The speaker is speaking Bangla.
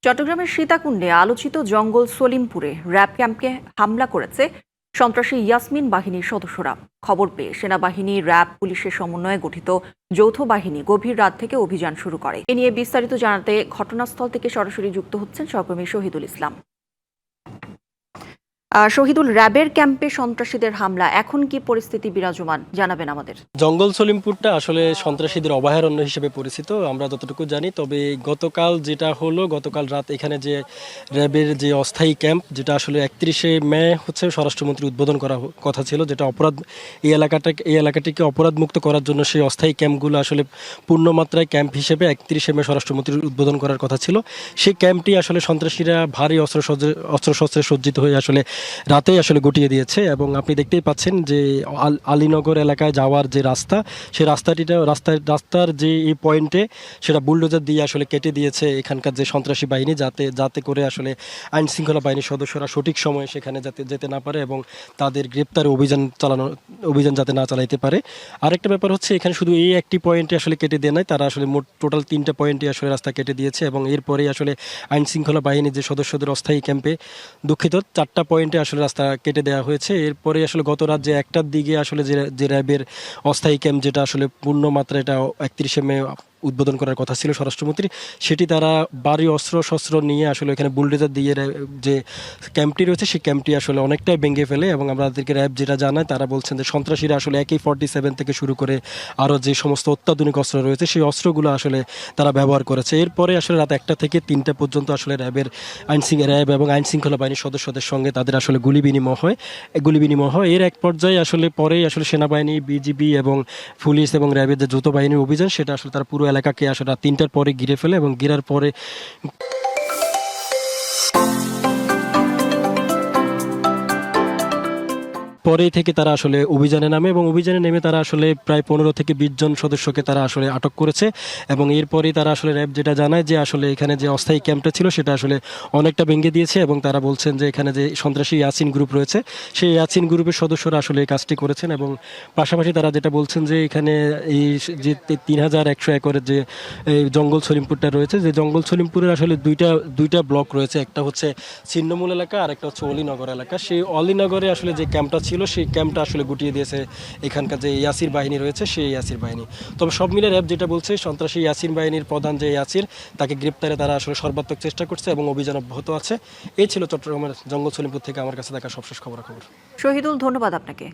চট্টগ্রামের সীতাকুণ্ডে আলোচিত জঙ্গল সলিমপুরে র্যাব ক্যাম্পে হামলা করেছে সন্ত্রাসী ইয়াসমিন বাহিনীর সদস্যরা। খবর পেয়ে সেনাবাহিনী, র্যাব, পুলিশের সমন্বয়ে গঠিত যৌথ বাহিনী গভীর রাত থেকে অভিযান শুরু করে। এ নিয়ে বিস্তারিত জানাতে ঘটনাস্থল থেকে সরাসরি যুক্ত হচ্ছেন সহকর্মী শহীদুল ইসলাম। শহীদুল, র্যাবের ক্যাম্পে সন্ত্রাসীদের হামলা, এখন কি পরিস্থিতি বিরাজমান জানাবেন আমাদের। জঙ্গল সলিমপুরটা আসলে সন্ত্রাসীদের অভয়ারণ্য হিসেবে পরিচিত, আমরা যতটুকু জানি। তবে গতকাল যেটা হলো, গতকাল রাত এখানে যে র্যাবের যে অস্থায়ী ক্যাম্প, যেটা আসলে 31শে মে হচ্ছে স্বরাষ্ট্রমন্ত্রী উদ্বোধন করা কথা ছিল, যেটা এই এলাকাটিকে অপরাধমুক্ত করার জন্য সেই অস্থায়ী ক্যাম্পগুলো আসলে পূর্ণমাত্রায় ক্যাম্প হিসেবে 31শে মে স্বরাষ্ট্রমন্ত্রীর উদ্বোধন করার কথা ছিল। সেই ক্যাম্পটি আসলে সন্ত্রাসীরা ভারী অস্ত্রশস্ত্রে সজ্জিত হয়ে আসলে রাতেই আসলে গুটিয়ে দিয়েছে। এবং আপনি দেখতেই পাচ্ছেন যে আলীনগর এলাকায় যাওয়ার যে রাস্তা, সেই রাস্তার যে এই পয়েন্টে সেটা বুলডোজার দিয়ে আসলে কেটে দিয়েছে এখানকার যে সন্ত্রাসী বাহিনী, যাতে করে আসলে আইন শৃঙ্খলা বাহিনীর সদস্যরা সঠিক সময়ে সেখানে যেতে না পারে এবং তাদের গ্রেপ্তারে অভিযান যাতে না চালাইতে পারে। আরেকটা ব্যাপার হচ্ছে, এখানে শুধু এই একটি পয়েন্টে আসলে কেটে দেয় নাই, তারা আসলে মোট টোটাল 3টা পয়েন্টে আসলে রাস্তা কেটে দিয়েছে। এবং এরপরেই আসলে আইন শৃঙ্খলা বাহিনীর যে সদস্যদের অস্থায়ী ক্যাম্পে 4টা পয়েন্টে আসলে রাস্তা কেটে দেওয়া হয়েছে। এরপরে আসলে গত রাত যে 1টার দিকে আসলে যে র্যাবের অস্থায়ী ক্যাম্প, যেটা আসলে পূর্ণমাত্রা এটা 31শে মে উদ্বোধন করার কথা ছিল স্বরাষ্ট্রমন্ত্রী, সেটি তারা ভারী অস্ত্র নিয়ে আসলে এখানে বুলডোজার দিয়ে যে ক্যাম্পটি রয়েছে সেই ক্যাম্পটি আসলে অনেকটাই ভেঙে ফেলে। এবং আমাদেরকে র্যাব যেটা জানায়, তারা বলছেন যে সন্ত্রাসীরা আসলে AK-47 থেকে শুরু করে আরও যে সমস্ত অত্যাধুনিক অস্ত্র রয়েছে সেই অস্ত্রগুলো আসলে তারা ব্যবহার করেছে। এরপরে আসলে রাত 1টা থেকে 3টা পর্যন্ত আসলে র্যাব এবং আইন শৃঙ্খলা বাহিনীর সদস্যদের সঙ্গে তাদের আসলে গুলি বিনিময় হয়। এর এক পর্যায়ে আসলে পরেই আসলে সেনাবাহিনী, বিজিবি এবং পুলিশ এবং র্যাবের যে যৌথ বাহিনীর অভিযান, সেটা আসলে তারা পুরো এলাকাকে আসলে রাত 3টার পরে ঘিরে ফেলে। এবং ঘিরার পরেই থেকে তারা আসলে অভিযানে নামে এবং অভিযানে নেমে তারা আসলে প্রায় 15 থেকে 20 জন সদস্যকে তারা আসলে আটক করেছে। এবং এরপরেই তারা আসলে র্যাব যেটা জানায় যে আসলে এখানে যে অস্থায়ী ক্যাম্পটা ছিল সেটা আসলে অনেকটা ভেঙে দিয়েছে। এবং তারা বলছেন যে এখানে যে সন্ত্রাসী ইয়াসিন গ্রুপ রয়েছে, সেই ইয়াসিন গ্রুপের সদস্যরা আসলে এই কাজটি করেছেন। এবং পাশাপাশি তারা যেটা বলছেন যে এখানে এই যে 3100 একরের যে এই জঙ্গল সলিমপুরটা রয়েছে, যে জঙ্গল সলিমপুরের আসলে দুইটা ব্লক রয়েছে, একটা হচ্ছে ছিন্নমূল এলাকা আর একটা হচ্ছে অলিনগর এলাকা। সেই অলিনগরে আসলে যে ক্যাম্পটা ছিল সেই ক্যাম্পটা আসলে গুটিয়ে দিয়েছে এখানকার যে ইয়াসির বাহিনী রয়েছে, সেই ইয়াসির বাহিনী। তবে সব মিলে র্যাব যেটা বলছে, সন্ত্রাসী ইয়াসির বাহিনীর প্রধান যে ইয়াসির, তাকে গ্রেপ্তারে তারা আসলে সর্বাত্মক চেষ্টা করছে এবং অভিযান অব্যাহত আছে। এই ছিল চট্টগ্রামের জঙ্গল সলিমপুর থেকে আমার কাছে দেখা সবশেষ খবরাখবর। শহীদুল, ধন্যবাদ আপনাকে।